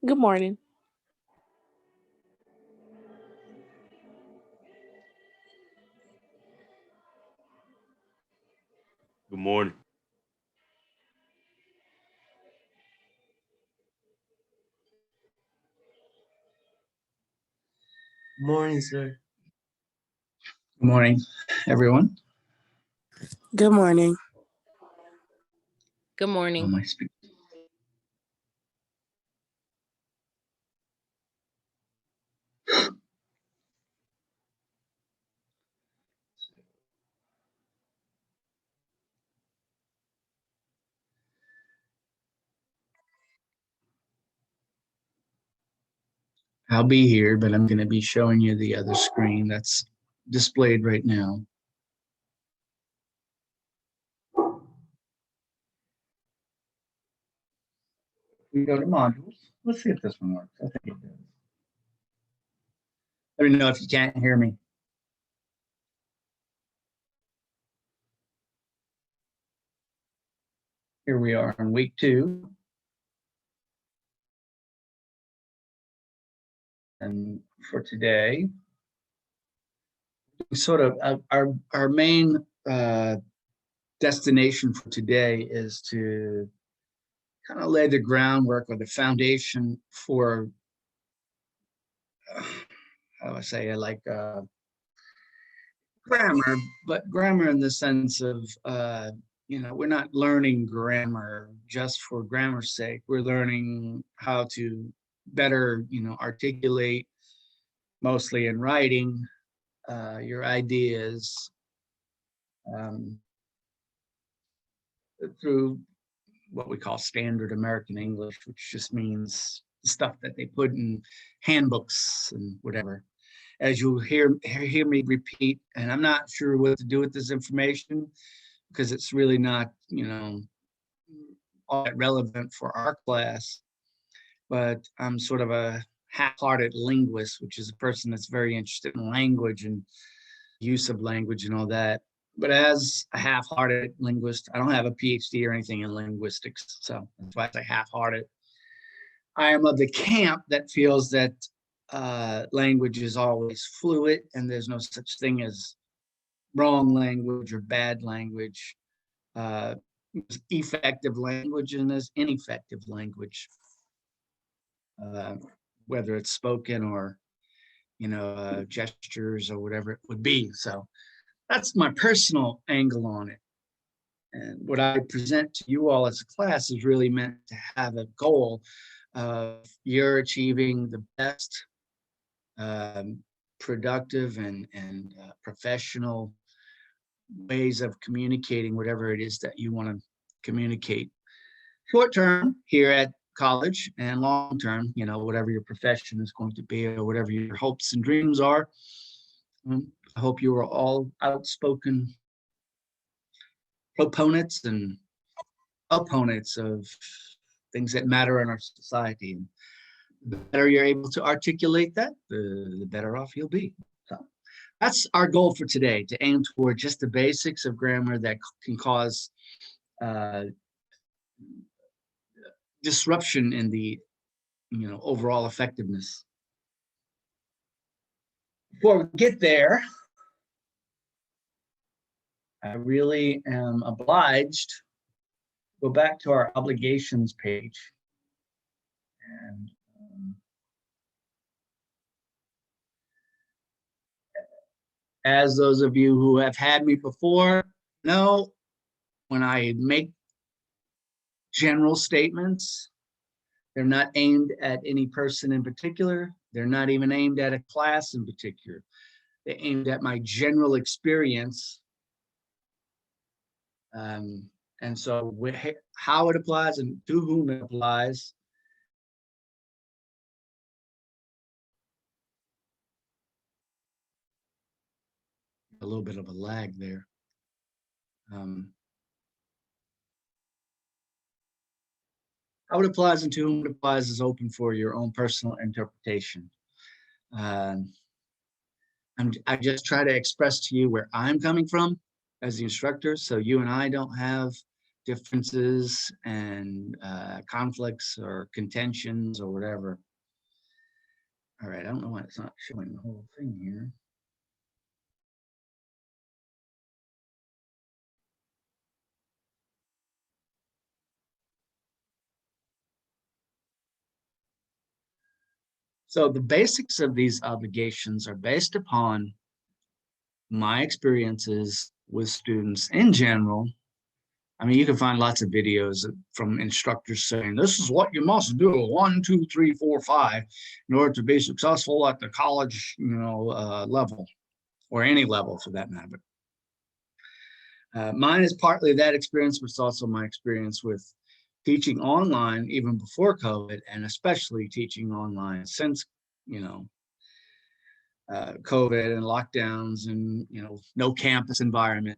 Good morning. Good morning. Morning, sir. Good morning, everyone. Good morning. Good How morning. am I speaking? I'll be here, but I'm going to be showing you the other screen that's displayed right now. We go to modules. Let's see if this one works. I think it does. Let me know if you can't hear me. Here we are on week 2. And for today, sort of our main destination for today is to kind of lay the groundwork or the foundation for, how do I say it, like grammar, but grammar in the sense of, we're not learning grammar just for grammar's sake. We're learning how to better, articulate, mostly in writing, your ideas, through what we call standard American English, which just means stuff that they put in handbooks and whatever. As you hear me repeat, and I'm not sure what to do with this information because it's really not, all that relevant for our class, but I'm sort of a half-hearted linguist, which is a person that's very interested in language and use of language and all that. But as a half-hearted linguist, I don't have a PhD or anything in linguistics, so that's why I say half-hearted. I am of the camp that feels that language is always fluid and there's no such thing as wrong language or bad language. Effective language and there's ineffective language, whether it's spoken or, gestures or whatever it would be. So that's my personal angle on it. And what I present to you all as a class is really meant to have a goal of you're achieving the best productive and professional ways of communicating whatever it is that you want to communicate. Short term here at college and long term, whatever your profession is going to be or whatever your hopes and dreams are. I hope you are all outspoken proponents and opponents of things that matter in our society. And the better you're able to articulate that, the better off you'll be. So that's our goal for today, to aim toward just the basics of grammar that can cause disruption in the overall effectiveness. Before we get there, I really am obliged. Go back to our obligations page. And as those of you who have had me before know, when I make general statements, they're not aimed at any person in particular. They're not even aimed at a class in particular. They're aimed at my general experience. And so how it applies and to whom it applies. A little bit of a lag there. How it applies and to whom it applies is open for your own personal interpretation. I just try to express to you where I'm coming from as the instructor, so you and I don't have differences and conflicts or contentions or whatever. All right, I don't know why it's not showing the whole thing here. So the basics of these obligations are based upon my experiences with students in general. I mean, you can find lots of videos from instructors saying, this is what you must do, 1, 2, 3, 4, 5, in order to be successful at the college, level, or any level for that matter. Mine is partly that experience, but it's also my experience with teaching online even before COVID, and especially teaching online since, COVID and lockdowns and, no campus environment.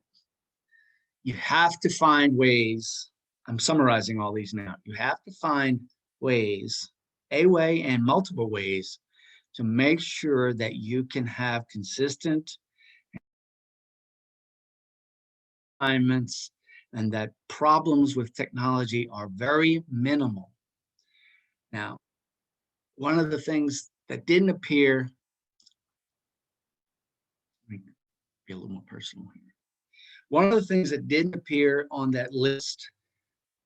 You have to find ways. I'm summarizing all these now. You have to find ways, a way and multiple ways, to make sure that you can have consistent assignments and that problems with technology are very minimal. Now, one of the things that didn't appear, let me be a little more personal here. One of the things that didn't appear on that list,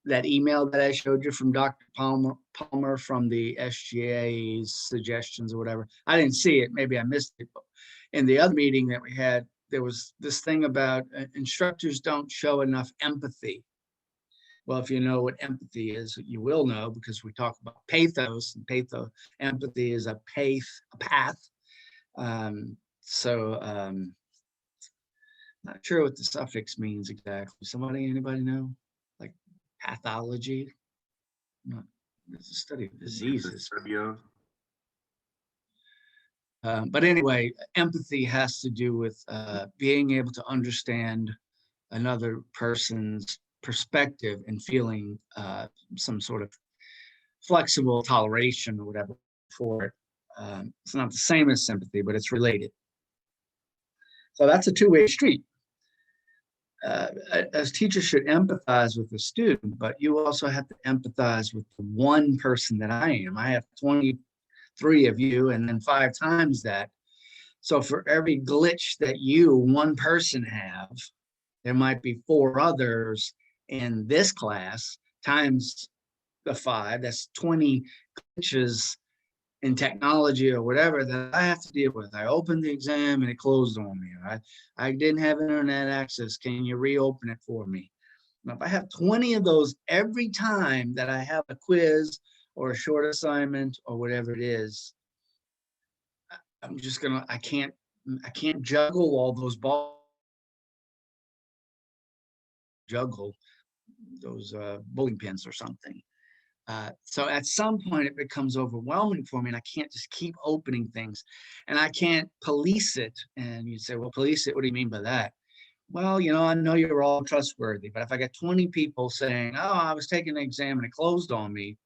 that email that I showed you from Dr. Palmer from the SGA's suggestions or whatever, I didn't see it. Maybe I missed it. But in the other meeting that we had, there was this thing about instructors don't show enough empathy. Well, if you know what empathy is, you will know, because we talk about pathos, and empathy is a path. Not sure what the suffix means exactly. Anybody know? Like pathology. No, it's a study of diseases. But anyway, empathy has to do with being able to understand another person's perspective and feeling some sort of flexible toleration or whatever for it. It's not the same as sympathy, but it's related. So that's a two-way street. As teachers should empathize with the student, but you also have to empathize with the one person that I am. I have 23 of you and then 5 times that. So for every glitch that one person have, there might be 4 others in this class times the 5. That's 20 glitches in technology or whatever that I have to deal with. I opened the exam and it closed on me. I didn't have internet access. Can you reopen it for me? Now, if I have 20 of those every time that I have a quiz or a short assignment or whatever it is, I can't juggle all those balls. Juggle those bowling pins or something. So at some point it becomes overwhelming for me and I can't just keep opening things and I can't police it. And you say, well, police it, what do you mean by that? Well, I know you're all trustworthy, but if I got 20 people saying, oh, I was taking an exam and it closed on me,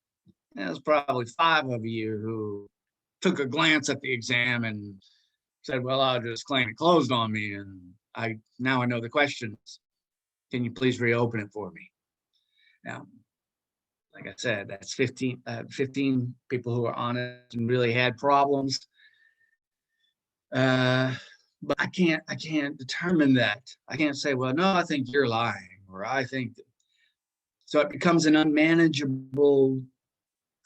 there's probably 5 of you who took a glance at the exam and said, well, I'll just claim it closed on me. And now I know the questions. Can you please reopen it for me? Now, like I said, that's 15 people who are honest and really had problems. But I can't determine that. I can't say, well, no, I think you're lying, or I think that. So it becomes an unmanageable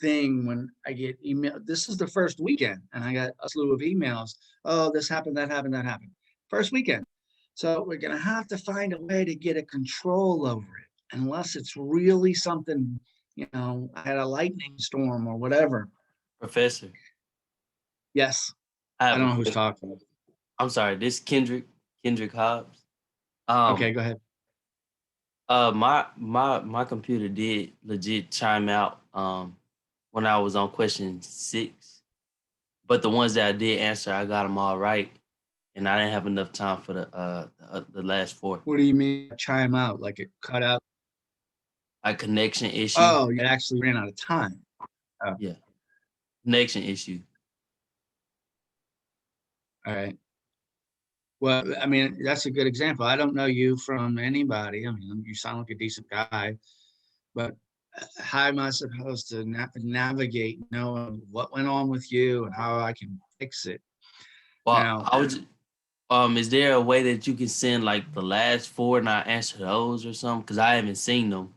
thing when I get email. This is the first weekend, and I got a slew of emails. Oh, this happened, that happened, that happened. First weekend. So we're gonna have to find a way to get a control over it, unless it's really something. I had a lightning storm or whatever. Professor. Yes. I don't know who's talking. I'm sorry, this Kendrick Hobbs. Okay, go ahead. My computer did legit chime out when I was on question 6, but the ones that I did answer, I got them all right, and I didn't have enough time for the last 4. What do you mean chime out? Like it cut out? A connection issue. Oh, you actually ran out of time. Oh. Yeah, connection issue. All right. Well, I mean, that's a good example. I don't know you from anybody. I mean, you sound like a decent guy, but how am I supposed to navigate knowing what went on with you and how I can fix it? Well, now, I was. Is there a way that you can send like the last 4 and I answer those or something? Because I haven't seen them.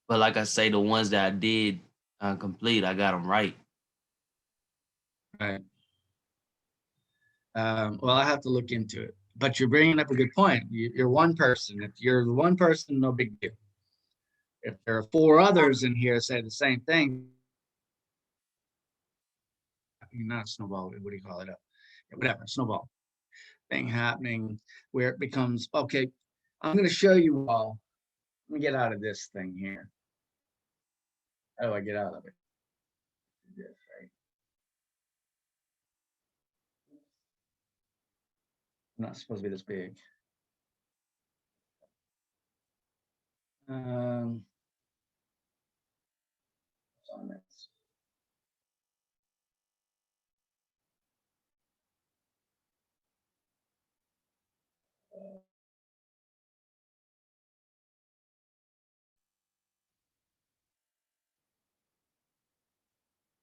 But like I say, the ones that I did complete, I got them right. Right. Well, I have to look into it. But you're bringing up a good point. You're one person. If you're the one person, no big deal. If there are 4 others in here say the same thing, not a snowball, what do you call it? Whatever, snowball thing happening where it becomes, okay, I'm going to show you all. Let me get out of this thing here. How do I get out of it? This, right? I'm not supposed to be this big.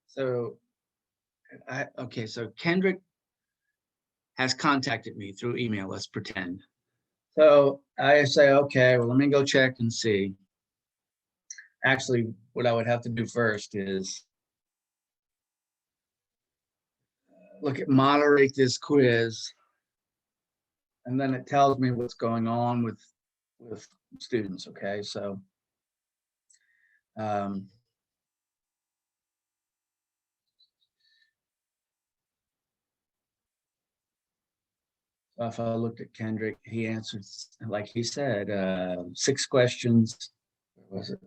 So so Kendrick has contacted me through email, let's pretend. So I say, okay, well, let me go check and see. Actually, what I would have to do first is moderate this quiz. And then it tells me what's going on with students, okay? So if I looked at Kendrick, he answered, like he said, 6 questions, Where was it?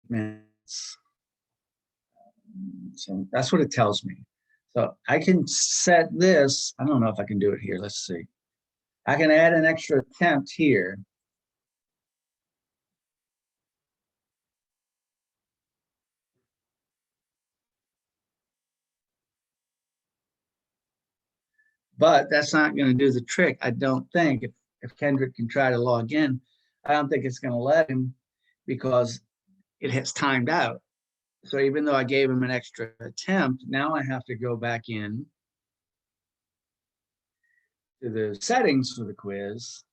Minutes. So that's what it tells me. So I can set this. I don't know if I can do it here. Let's see. I can add an extra attempt here. But that's not going to do the trick. I don't think if Kendrick can try to log in, I don't think it's going to let him because it has timed out. So even though I gave him an extra attempt, now I have to go back in to the settings for the quiz.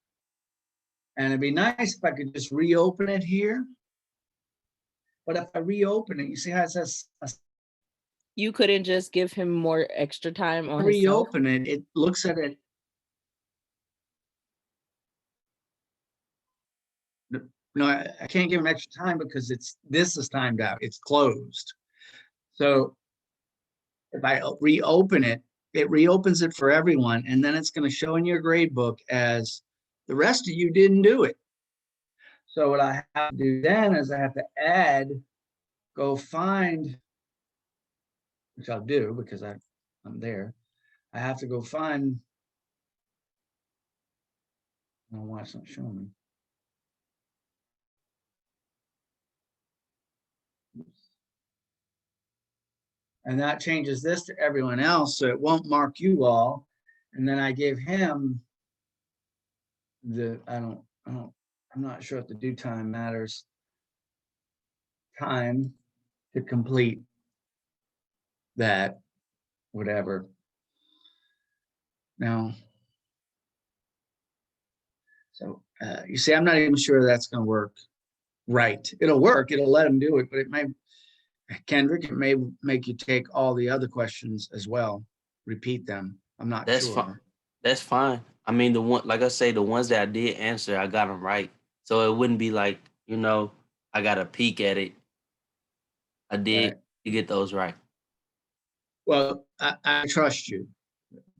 And it'd be nice if I could just reopen it here. But if I reopen it, you see how it says You couldn't just give him more extra time on his cell? reopen it, it looks at it. No, I can't give him extra time because this is timed out. It's closed. So if I reopen it, it reopens it for everyone, and then it's going to show in your grade book as the rest of you didn't do it. So what I have to do then is I have to go find, which I'll do because I'm there. I have to go find, I don't know why it's not showing me. And that changes this to everyone else, so it won't mark you all. And then I give him I'm not sure if the due time matters. Time to complete that, whatever. Now, so you see, I'm not even sure that's going to work right. It'll work, it'll let him do it, but it may, Kendrick, it may make you take all the other questions as well, repeat them. I'm not That's sure. fine. That's fine. I mean, the one, like I say, the ones that I did answer, I got them right. So it wouldn't be like, I got a peek at it. I did get those right. Well, I trust you,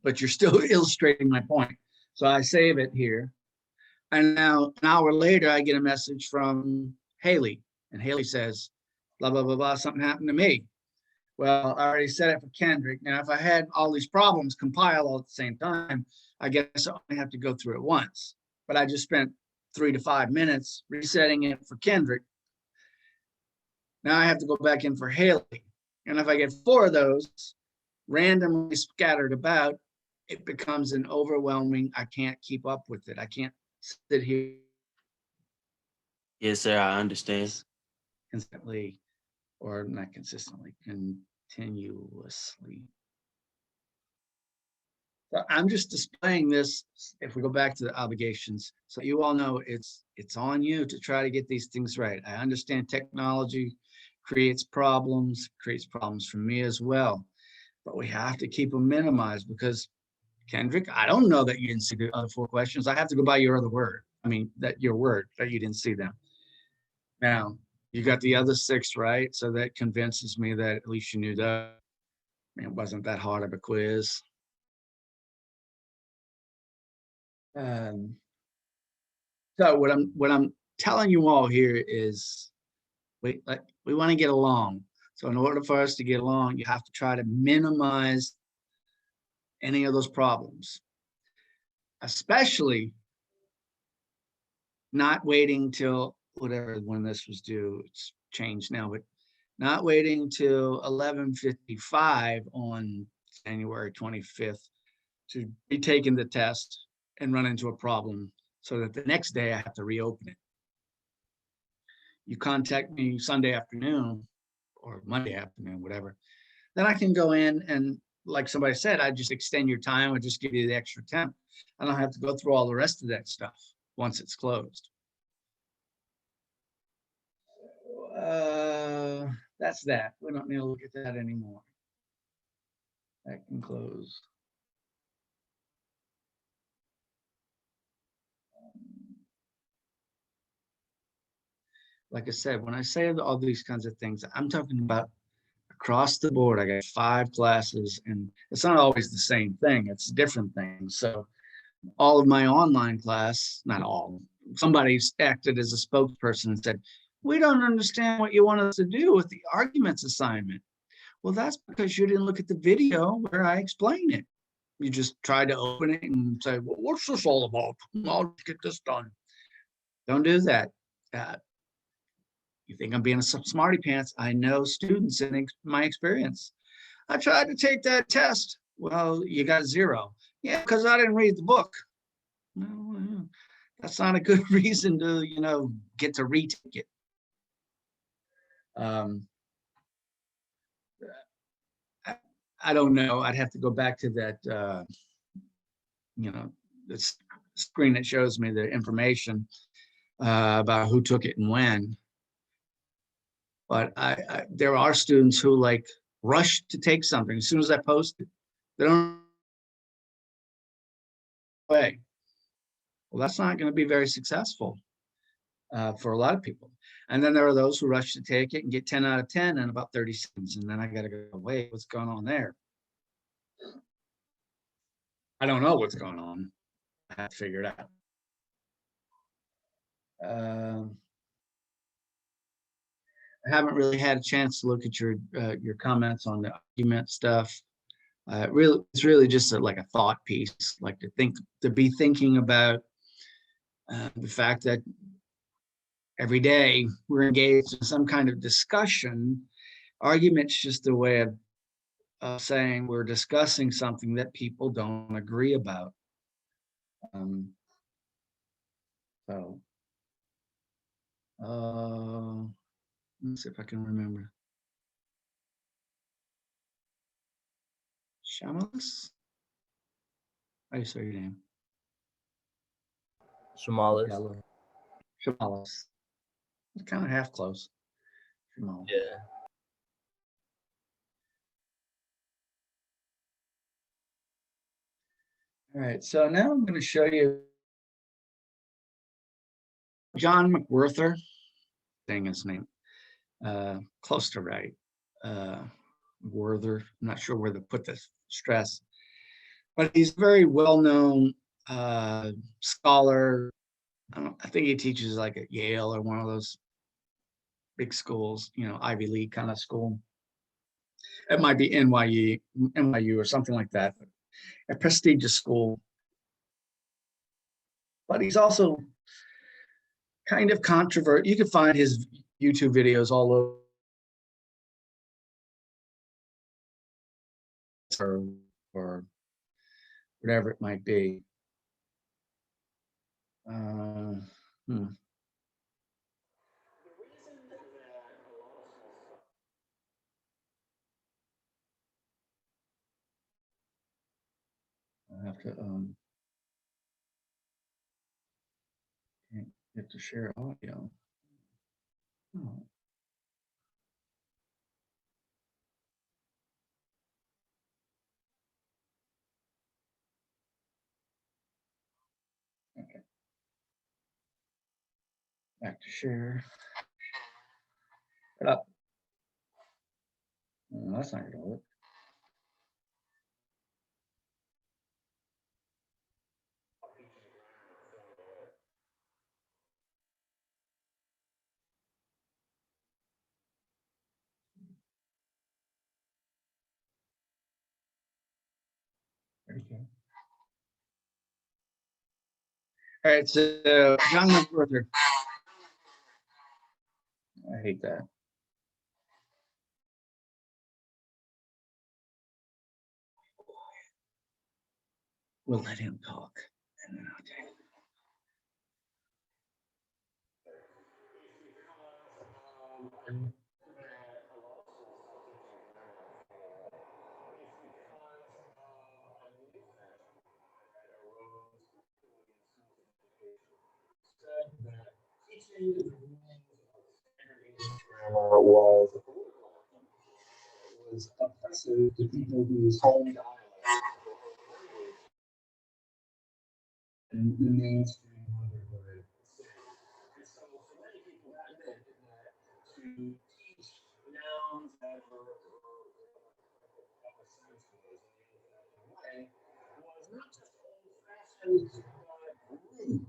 but you're still illustrating my point. So I save it here. And now an hour later, I get a message from Haley, and Haley says, blah, blah, blah, blah, something happened to me. Well, I already said it for Kendrick. Now, if I had all these problems compile all at the same time, I guess I only have to go through it once. But I just spent 3 to 5 minutes resetting it for Kendrick. Now I have to go back in for Haley. And if I get 4 of those randomly scattered about, it becomes an overwhelming, I can't keep up with it. I can't sit here. Yes, sir, I understand. Consistently, or not consistently, continuously. So I'm just displaying this. If we go back to the obligations, so you all know it's on you to try to get these things right. I understand technology creates problems for me as well, but we have to keep them minimized because Kendrick, I don't know that you didn't see the other 4 questions. I have to go by your other word. I mean, your word that you didn't see them. Now, you got the other 6 right, so that convinces me that at least you knew that. I mean, it wasn't that hard of a quiz. So what I'm telling you all here is we want to get along. So in order for us to get along, you have to try to minimize any of those problems, especially not waiting till whatever, when this was due, it's changed now, but not waiting till 11:55 on January 25th to be taking the test and run into a problem so that the next day I have to reopen it. You contact me Sunday afternoon or Monday afternoon, whatever, then I can go in and, like somebody said, I just extend your time or just give you the extra attempt. I don't have to go through all the rest of that stuff once it's closed. That's that. We don't need to look at that anymore. That can close. Like I said, when I say all these kinds of things, I'm talking about across the board. I got 5 classes, and it's not always the same thing. It's different things. So all of my online class, not all, somebody acted as a spokesperson and said, "We don't understand what you want us to do with the arguments assignment." Well, that's because you didn't look at the video where I explain it. You just try to open it and say, "Well, what's this all about? I'll get this done." Don't do that. Uh, you think I'm being a smarty pants? I know students in my experience. I tried to take that test. Well, you got 0. Yeah, because I didn't read the book. No, that's not a good reason to, get to retake it. I don't know. I'd have to go back to that, the screen that shows me the information about who took it and when. But there are students who like rush to take something as soon as I post it. They don't way. Well, that's not going to be very successful for a lot of people. And then there are those who rush to take it and get 10 out of 10 in about 30 seconds. And then I got to go, wait, what's going on there? I don't know what's going on. I have to figure it out. I haven't really had a chance to look at your comments on the argument stuff. It's really just like a thought piece, like to be thinking about the fact that every day we're engaged in some kind of discussion. Argument's just a way of saying we're discussing something that people don't agree about. Let's see if I can remember. Shamalis? How do you say your name? Shamalis. Shamalis. It's kind of half close. Shamalis. Yeah. All right, so now I'm going to show you John McWhorter, saying his name, close to right. Werther, I'm not sure where to put the stress, but he's a very well-known scholar. I think he teaches like at Yale or one of those big schools, Ivy League kind of school. It might be NYU or something like that, a prestigious school. But he's also kind of controversial. You can find his YouTube videos all over. Or whatever it might be. I have to can't get to share audio. Oh. Okay. Back to share. It up. Oh, that's not gonna work. There you go. All right, so John McWhorter. I hate that. We'll let him talk, and then I'll take it. Was offensive to people whose home dialect and the mainstream motherhood. So for many people that meant that to teach nouns that were way was not just old-fashioned but rude.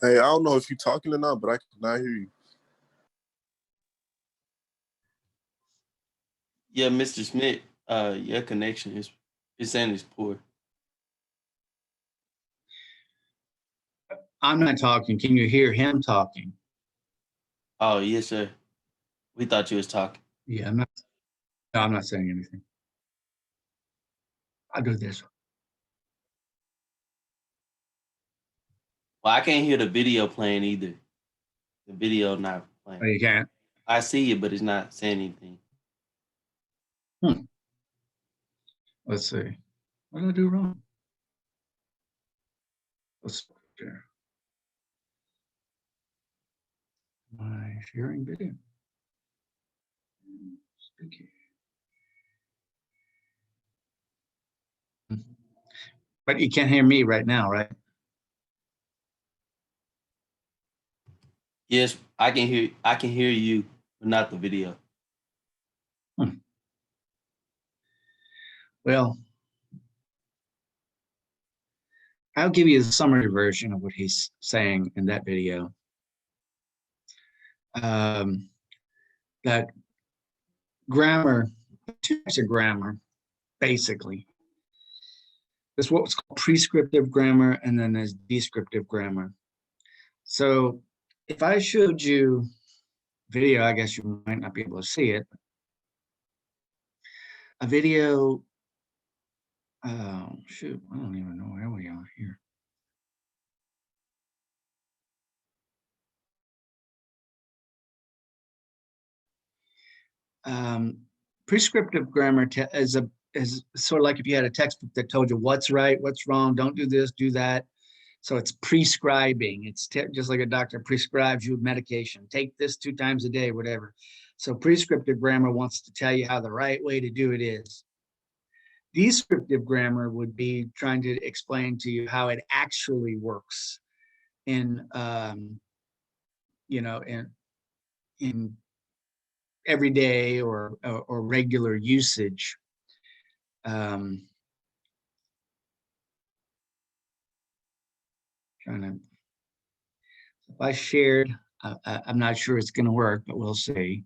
Hey, I don't know if you're talking or not, but I cannot hear you. Yeah, Mr. Smith, your connection is saying it's poor. I'm not talking. Can you hear him talking? Oh, yes, sir. We thought you was talking. Yeah, I'm not. No, I'm not saying anything. I'll do this. Well, I can't hear the video playing either. The video not playing. Oh, you can't? I see it, but it's not saying anything. Let's see. What did I do wrong? Let's share. My sharing video. Speaking. But you can't hear me right now, right? Yes, I can hear you, but not the video. Well, I'll give you the summary version of what he's saying in that video. That grammar, two types of grammar, basically. There's what's called prescriptive grammar, and then there's descriptive grammar. So if I showed you video, I guess you might not be able to see it. A video, shoot, I don't even know where we are here. Prescriptive grammar is sort of like if you had a textbook that told you what's right, what's wrong, don't do this, do that. So it's prescribing. It's just like a doctor prescribes you medication. Take this 2 times a day, whatever. So prescriptive grammar wants to tell you how the right way to do it is. Descriptive grammar would be trying to explain to you how it actually works in, in everyday or regular usage. If I shared, I'm not sure it's going to work, but we'll see.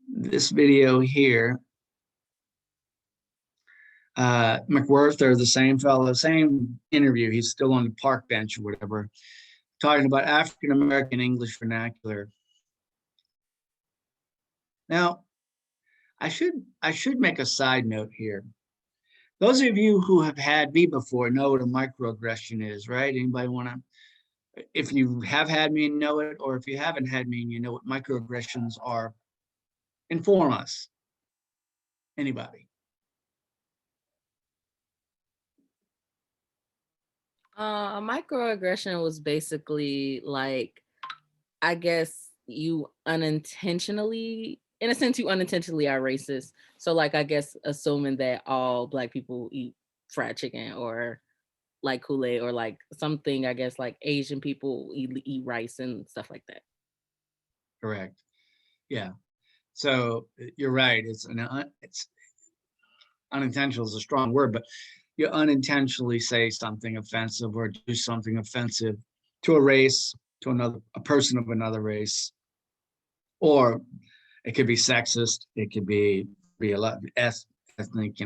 This video here, McWhirter, the same fellow, same interview, he's still on the park bench or whatever, talking about African-American English vernacular. Now, I should make a side note here. Those of you who have had me before know what a microaggression is, right? Anybody want to, if you have had me and know it, or if you haven't had me and you know what microaggressions are, inform us. Anybody? A microaggression was basically like, I guess you unintentionally, in a sense, you unintentionally are racist. So like, I guess assuming that all Black people eat fried chicken or like Kool-Aid, or like something, I guess like Asian people eat rice and stuff like that. Correct. Yeah. So you're right. It's unintentional is a strong word, but you unintentionally say something offensive or do something offensive to a race, to a person of another race, or it could be sexist. It could be a lot ethnic.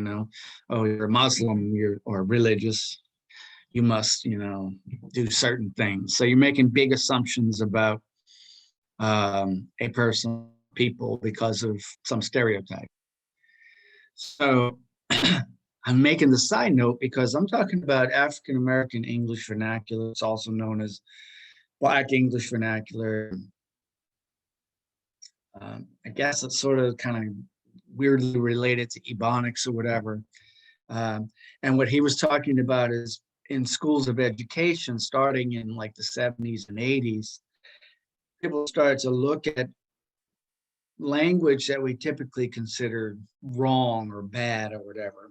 Oh, you're a Muslim, or religious. You must, do certain things. So you're making big assumptions about a person, people, because of some stereotype. So I'm making the side note because I'm talking about African American English vernacular. It's also known as Black English vernacular. I guess it's sort of kind of weirdly related to Ebonics or whatever. And what he was talking about is in schools of education, starting in like the 70s and 80s, people started to look at language that we typically consider wrong or bad or whatever.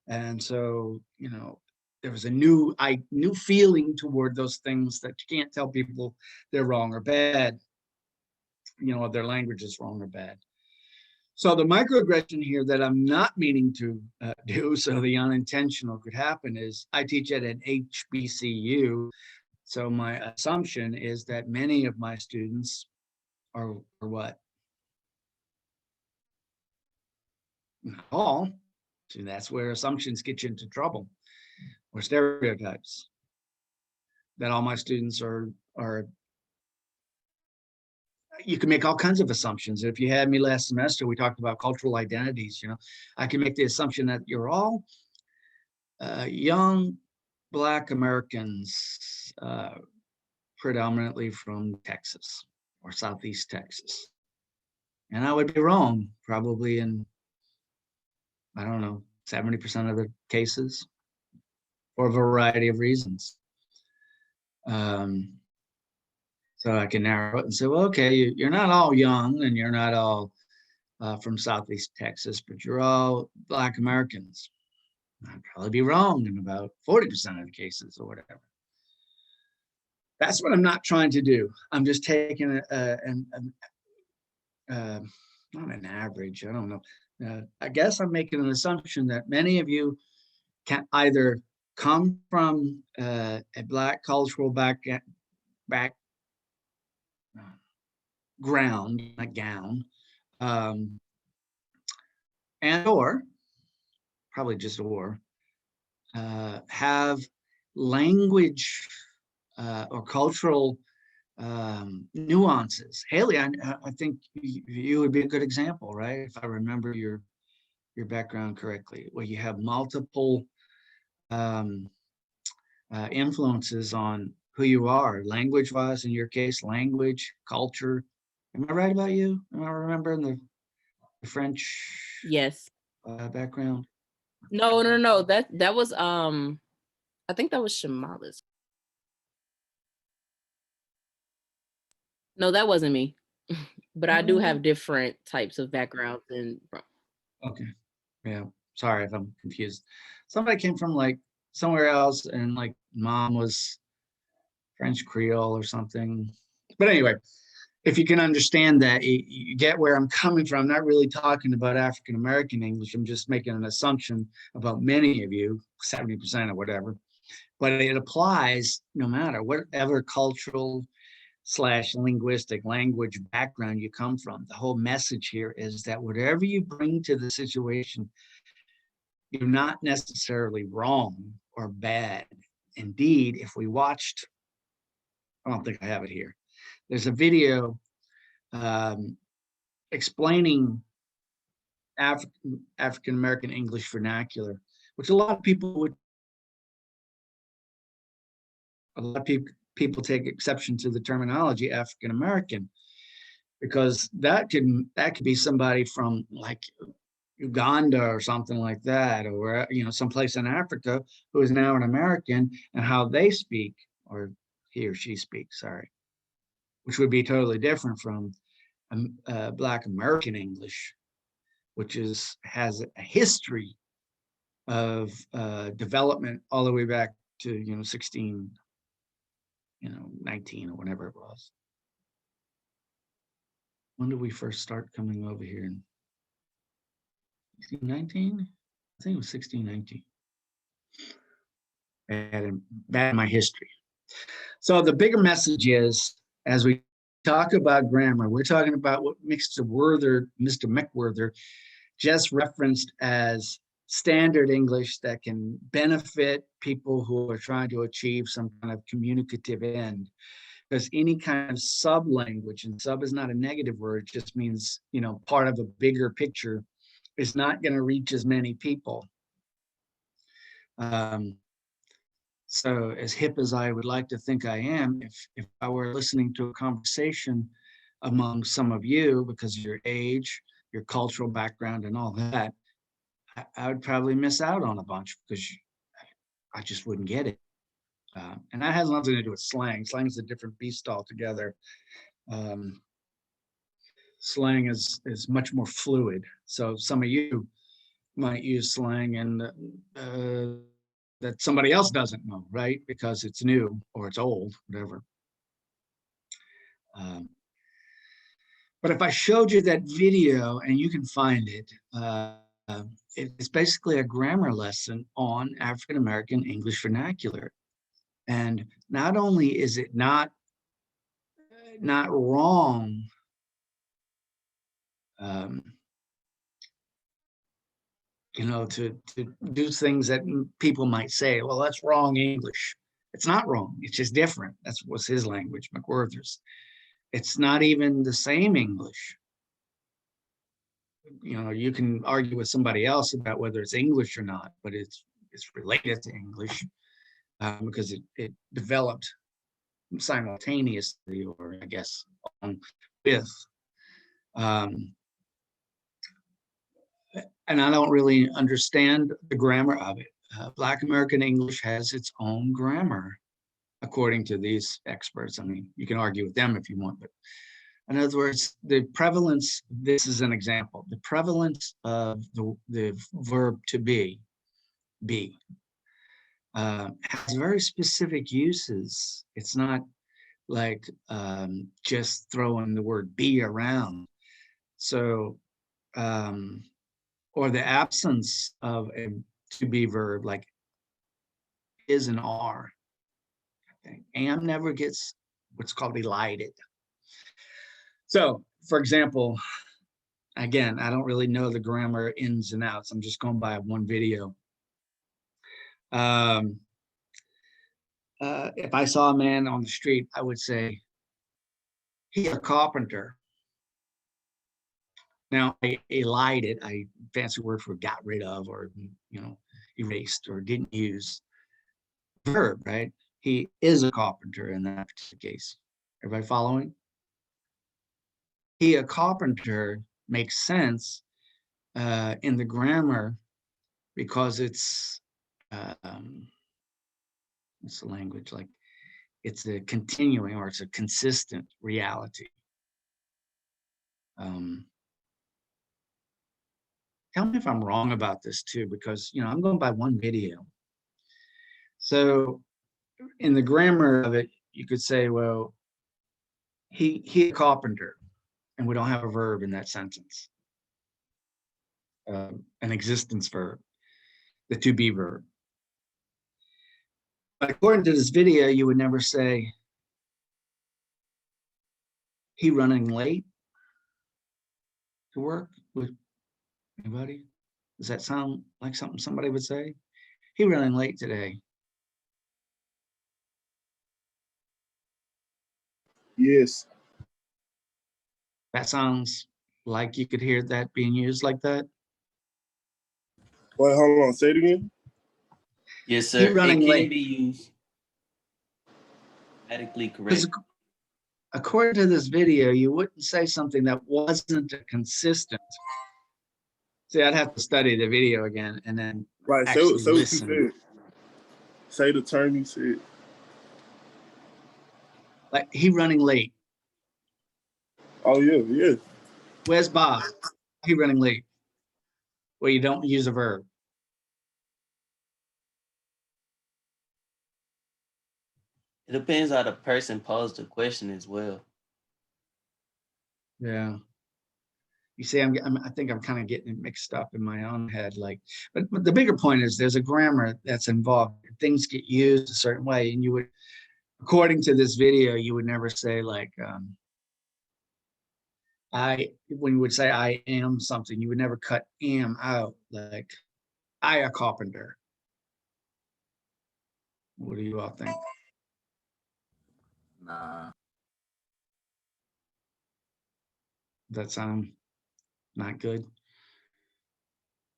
And so, there was a new feeling toward those things that you can't tell people they're wrong or bad, their language is wrong or bad. So the microaggression here that I'm not meaning to do, so the unintentional could happen, is I teach at an HBCU. So my assumption is that many of my students are what? Not all. So that's where assumptions get you into trouble, or stereotypes. That all my students are you can make all kinds of assumptions. If you had me last semester, we talked about cultural identities. I can make the assumption that you're all young Black Americans, predominantly from Texas or Southeast Texas. And I would be wrong, probably in, I don't know, 70% of the cases, for a variety of reasons. So I can narrow it and say, well, okay, you're not all young and you're not all from Southeast Texas, but you're all Black Americans. I'd probably be wrong in about 40% of the cases or whatever. That's what I'm not trying to do. I'm just taking not an average, I don't know. I guess I'm making an assumption that many of you can either come from a Black cultural background, not gown, and or probably just have language or cultural nuances. Haley, I think you would be a good example, right? If I remember your background correctly, where you have multiple influences on who you are, language-wise, in your case, language, culture. Am I right about you? Am I remembering the French Yes. background? No. That was I think that was Shamala's. No, that wasn't me. But I do have different types of backgrounds and okay. Yeah. Sorry if I'm confused. Somebody came from like somewhere else and like mom was French Creole or something. But anyway, if you can understand that, you get where I'm coming from. I'm not really talking about African American English. I'm just making an assumption about many of you, 70% or whatever. But it applies no matter whatever cultural / linguistic language background you come from. The whole message here is that whatever you bring to the situation, you're not necessarily wrong or bad. Indeed, if we watched, I don't think I have it here. There's a video explaining African American English vernacular, which a lot of people take exception to the terminology African American, because that could be somebody from like Uganda or something like that, or someplace in Africa, who is now an American, and how they speak, or he or she speaks, sorry, which would be totally different from Black American English, which has a history of development all the way back to 19 or whatever it was. When did we first start coming over here? 1619? I think it was 1619. Bad in my history. So the bigger message is, as we talk about grammar, we're talking about what Mr. McWhirter just referenced as standard English that can benefit people who are trying to achieve some kind of communicative end. Because any kind of sub language, and sub is not a negative word, it just means, part of a bigger picture, is not going to reach as many people. So as hip as I would like to think I am, if I were listening to a conversation among some of you, because of your age, your cultural background, and all that, I would probably miss out on a bunch because I just wouldn't get it. And that has nothing to do with slang. Slang is a different beast altogether. Slang is much more fluid. So some of you might use slang and that somebody else doesn't know, right? Because it's new or it's old, whatever. But if I showed you that video, and you can find it, it's basically a grammar lesson on African American English vernacular. And not only is it not wrong, to do things that people might say, well, that's wrong English. It's not wrong. It's just different. That was his language, McWhirter's. It's not even the same English. You can argue with somebody else about whether it's English or not, but it's related to English because it developed simultaneously, or I guess with. And I don't really understand the grammar of it. Black American English has its own grammar, according to these experts. I mean, you can argue with them if you want, but in other words, the prevalence, this is an example, the prevalence of the verb to be, has very specific uses. It's not like just throwing the word be around. So, or the absence of a to be verb, like is and are. Okay. Am never gets what's called elided. So, for example, again, I don't really know the grammar ins and outs. I'm just going by one video. If I saw a man on the street, I would say, he a carpenter. Now, I elided, I fancy word for got rid of, or, erased, or didn't use verb, right? He is a carpenter in that particular case. Everybody following? He a carpenter makes sense in the grammar because it's what's the language, like it's a continuing, or it's a consistent reality. Tell me if I'm wrong about this too, because I'm going by one video. So in the grammar of it, you could say, well, he a carpenter, and we don't have a verb in that sentence. An existence verb, the to be verb. But according to this video, you would never say, he running late to work with anybody? Does that sound like something somebody would say? He running late today. Yes. That sounds like you could hear that being used like that. Wait, hold on. Say it again. Yes, sir. It can late. be used. Grammatically correct. According to this video, you wouldn't say something that wasn't consistent See, I'd have to study the video again and then Right. actually So what you listen. said. Say the term you said. Like, he running late. Oh yeah. Where's Bob? He running late. Well, you don't use a verb. It depends how the person posed the question as well. Yeah. You see, I think I'm kind of getting it mixed up in my own head. Like, but the bigger point is there's a grammar that's involved. Things get used a certain way, and you would, according to this video, you would never say like, when you would say I am something, you would never cut am out. Like, I a carpenter. What do you all think? Nah. Does that sound not good?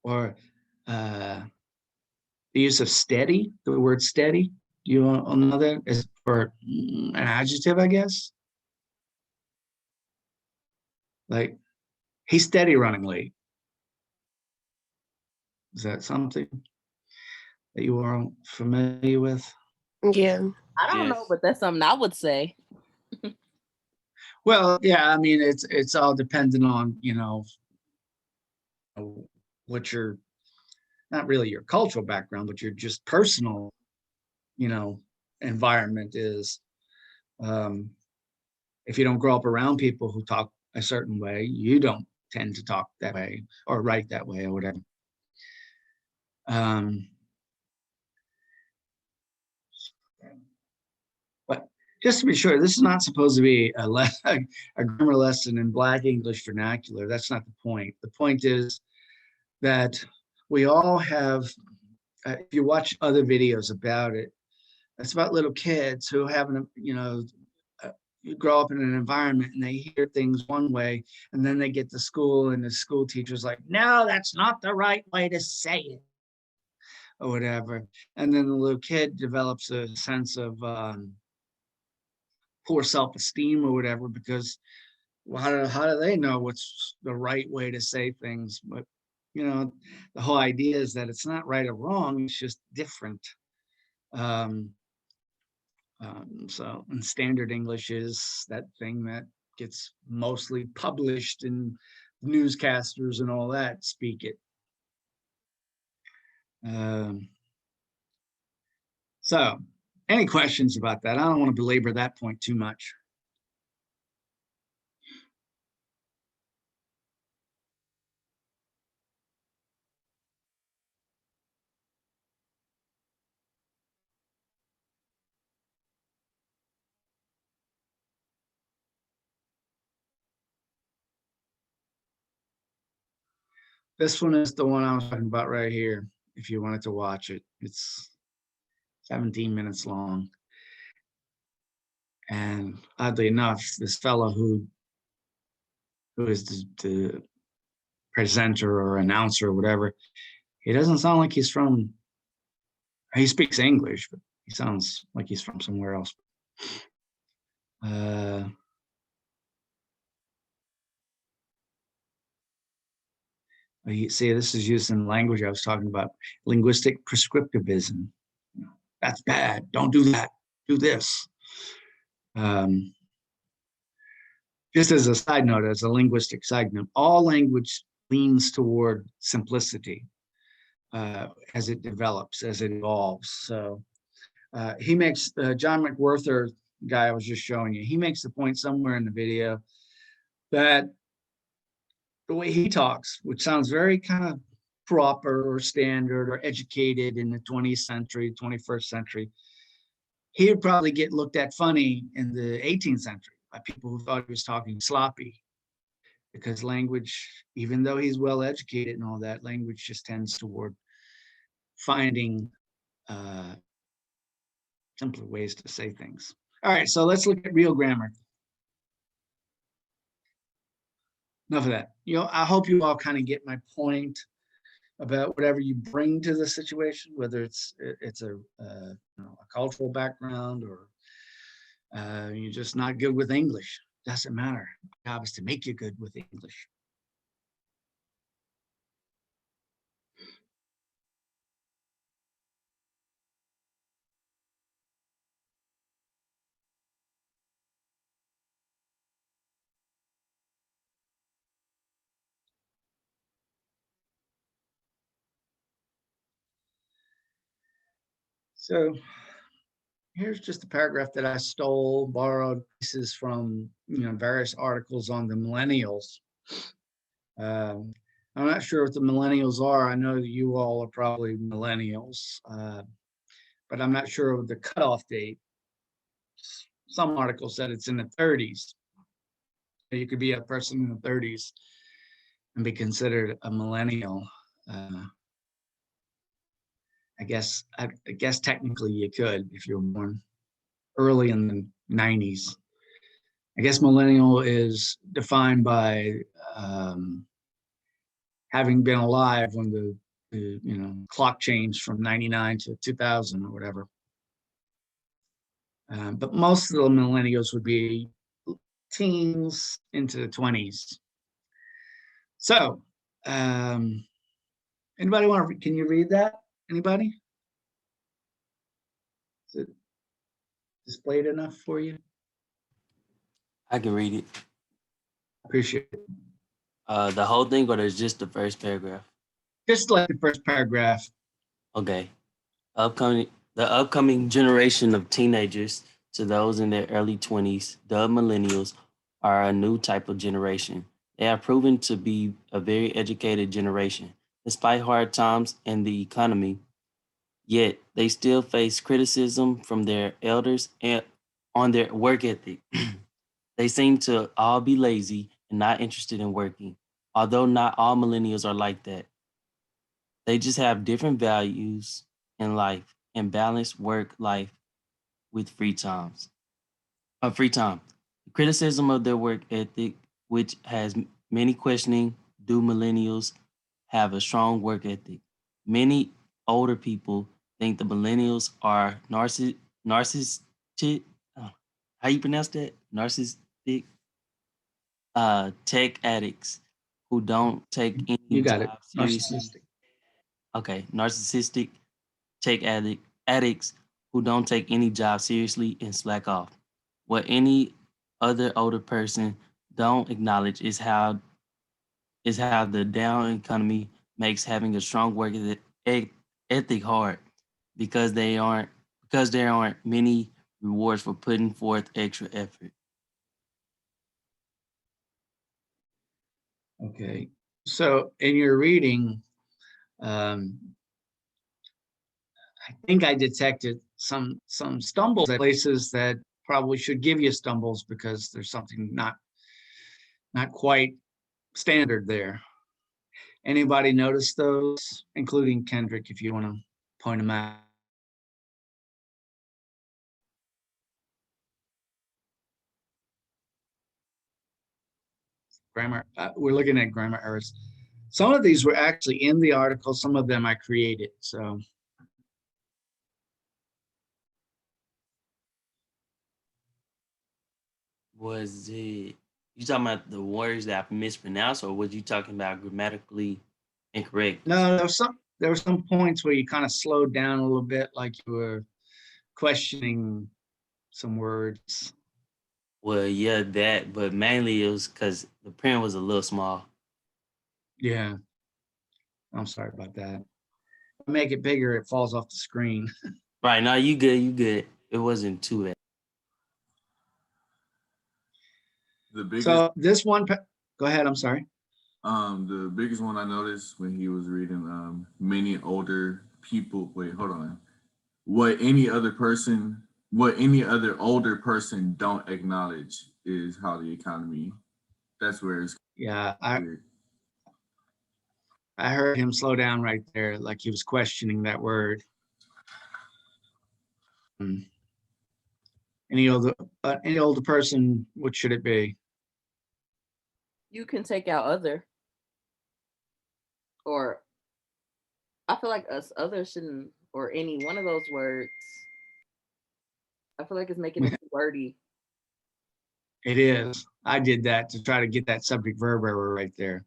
Or the use of steady, the word steady, you know that is for an adjective, I guess. Like, he's steady running late. Is that something that you are familiar with? Yeah. I don't know, but that's something I would say. Well, yeah, I mean, it's all dependent on, you know, what your, not really your cultural background, but your just personal, you know, environment is. If you don't grow up around people who talk a certain way, you don't tend to talk that way or write that way or whatever. But just to be sure, this is not supposed to be a grammar lesson in Black English vernacular. That's not the point. The point is that we all have, if you watch other videos about it, it's about little kids who have, you know, you grow up in an environment and they hear things one way, and then they get to school and the school teacher's like, no, that's not the right way to say it, or whatever. And then the little kid develops a sense of poor self-esteem or whatever, because, well, how do they know what's the right way to say things? But, you know, the whole idea is that it's not right or wrong, it's just different. So, and standard English is that thing that gets mostly published and newscasters and all that speak it. So, any questions about that? I don't want to belabor that point too much. This one is the one I was talking about right here, if you wanted to watch it. It's 17 minutes long. And oddly enough, this fellow who is the presenter or announcer or whatever, he doesn't sound like he's from, he speaks English, but he sounds like he's from somewhere else. You see, this is used in language I was talking about, linguistic prescriptivism. That's bad. Don't do that. Do this. Just as a side note, as a linguistic side note, all language leans toward simplicity as it develops, as it evolves. So he makes, John McWhorter, guy I was just showing you, he makes the point somewhere in the video that the way he talks, which sounds very kind of proper or standard or educated in the 20th century, 21st century, he would probably get looked at funny in the 18th century by people who thought he was talking sloppy, because language, even though he's well educated and all that, language just tends toward finding simpler ways to say things. All right, so let's look at real grammar. Enough of that. You know, I hope you all kind of get my point about whatever you bring to the situation, whether it's a you know, a cultural background or you're just not good with English. Doesn't matter. My job is to make you good with English. So here's just a paragraph that I borrowed pieces from, various articles on the millennials. I'm not sure what the millennials are. I know that you all are probably millennials, but I'm not sure of the cutoff date. Some articles said it's in the 30s. You could be a person in the 30s and be considered a millennial. I guess technically you could if you were born early in the 90s. I guess millennial is defined by having been alive when the clock changed from 99 to 2000 or whatever. But most of the millennials would be teens into the 20s. So, anybody can you read that? Anybody? Is it displayed enough for you? I can read it. Appreciate it. The whole thing, or there's just the first paragraph? Just like the first paragraph. Okay. The upcoming generation of teenagers to those in their early 20s, the millennials, are a new type of generation. They have proven to be a very educated generation. Despite hard times in the economy, yet they still face criticism from their elders and on their work ethic. They seem to all be lazy and not interested in working, although not all millennials are like that. They just have different values in life and balance work life with free time. The criticism of their work ethic, which has many questioning, do millennials have a strong work ethic? Many older people think the millennials are narcissistic. How you pronounce that? Narcissistic tech addicts who don't take any You got it. job seriously. Narcissistic. Okay, narcissistic tech addicts who don't take any job seriously and slack off. What any other older person don't acknowledge is how the down economy makes having a strong work ethic hard because there aren't many rewards for putting forth extra effort. Okay. So in your reading, I think I detected some stumbles at places that probably should give you stumbles because there's something not quite standard there. Anybody notice those, including Kendrick, if you want to point them out? Grammar. We're looking at grammar errors. Some of these were actually in the article. Some of them I created. So. Was it you talking about the words that I mispronounced, or was you talking about grammatically incorrect? No, there were some points where you kind of slowed down a little bit, like you were questioning some words. Well, yeah, that, but mainly it was because the print was a little small. Yeah, I'm sorry about that. Make it bigger, it falls off the screen. Right, now you good. It wasn't too bad. The biggest, So this one, go ahead. I'm sorry. The biggest one I noticed when he was reading, many older people. Wait, hold on. What any other older person don't acknowledge is how the economy. That's where it's Yeah, weird. I heard him slow down right there, like he was questioning that word. Any older person, what should it be? You can take out other, or I feel like other shouldn't, or any one of those words. I feel like it's making it too wordy. It is. I did that to try to get that subject verb error right there.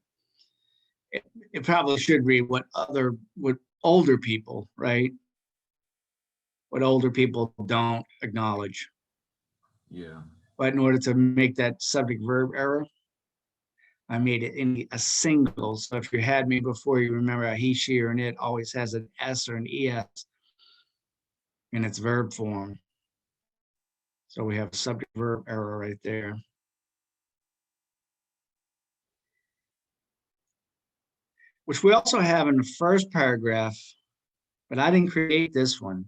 It probably should read what older people, right? What older people don't acknowledge. Yeah. But in order to make that subject verb error, I made it in a single. So if you had me before, you remember a he, she, or an it always has an S or an ES. in its verb form. So we have a subject verb error right there. Which we also have in the first paragraph, but I didn't create this one.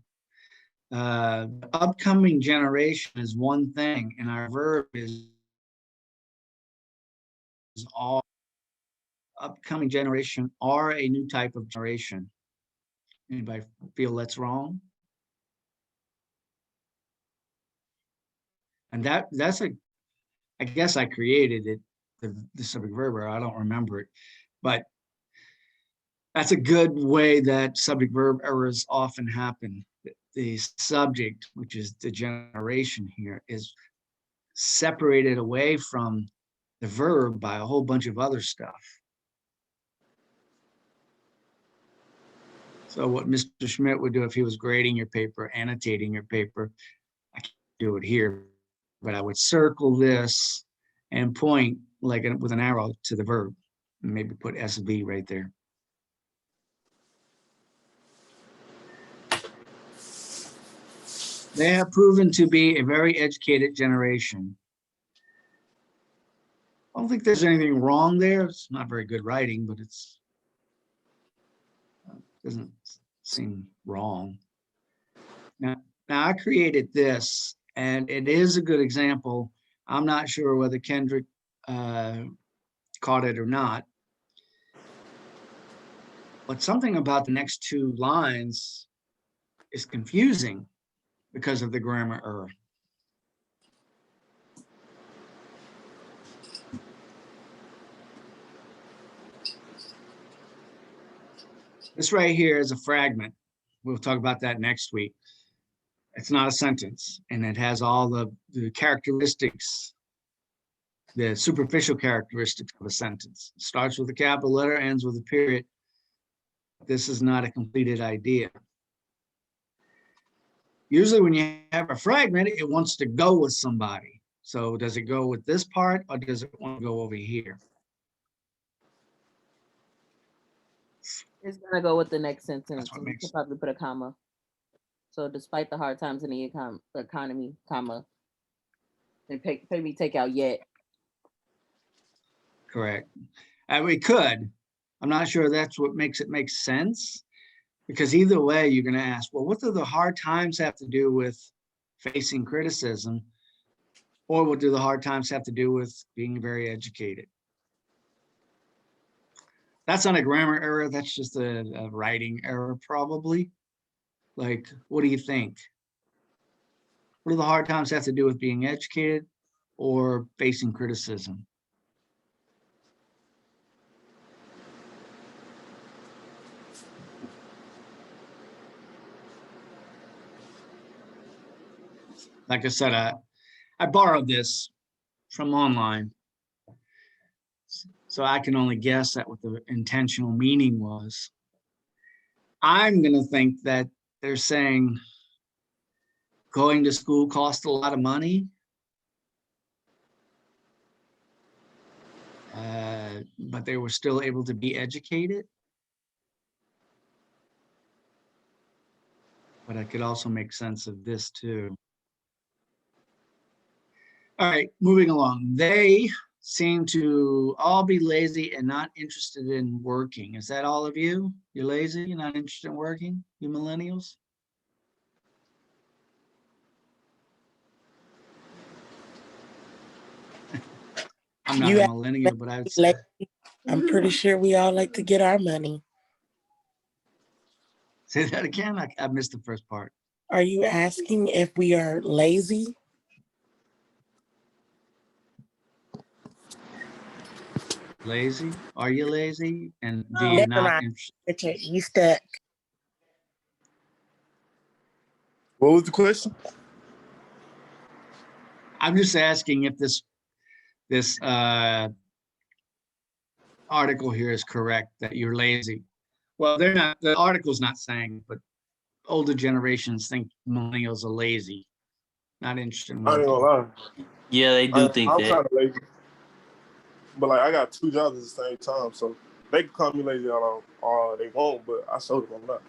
Upcoming generation is one thing, and our verb is all. Upcoming generation are a new type of generation. Anybody feel that's wrong? And that's a, I guess I created it, the subject verb error. I don't remember it, but that's a good way that subject verb errors often happen. The subject, which is the generation here, is separated away from the verb by a whole bunch of other stuff. So what Mr. Schmidt would do if he was grading your paper, annotating your paper, I can't do it here, but I would circle this and point like with an arrow to the verb, and maybe put SV right there. They have proven to be a very educated generation. I don't think there's anything wrong there. It's not very good writing, but it's doesn't seem wrong. Now I created this, and it is a good example. I'm not sure whether Kendrick caught it or not, but something about the next two lines is confusing because of the grammar error. This right here is a fragment. We'll talk about that next week. It's not a sentence, and it has all the characteristics, the superficial characteristics of a sentence. It starts with a capital letter, ends with a period. This is not a completed idea. Usually when you have a fragment, it wants to go with somebody. So does it go with this part, or does it want to go over here? It's gonna go with the next sentence. That's what You makes could probably put a comma. So despite the hard times in the economy, comma, and maybe take out yet. correct. We could. I'm not sure that's what makes it make sense, because either way, you're going to ask, well, what do the hard times have to do with facing criticism? Or what do the hard times have to do with being very educated? That's not a grammar error. That's just a writing error, probably. Like, what do you think? What do the hard times have to do with being educated or facing criticism? Like I said, I borrowed this from online, so I can only guess at what the intentional meaning was. I'm going to think that they're saying going to school costs a lot of money, but they were still able to be educated. But I could also make sense of this too. All right, moving along. They seem to all be lazy and not interested in working. Is that all of you? You're lazy, you're not interested in working, you millennials? I'm not a millennial, but I would say. I'm pretty sure we all like to get our money. Say that again. I missed the first part. Are you asking if we are lazy? Lazy? Are you lazy? And do you not? Okay, you stuck. What was the question? I'm just asking if this article here is correct, that you're lazy. Well, they're not. The article's not saying, but older generations think millennials are lazy, not interested in I ain't working. gonna lie. Yeah, they do think I'm that. kind of lazy, but like I got 2 jobs at the same time, so they can call me lazy all they want, but I showed them I'm not.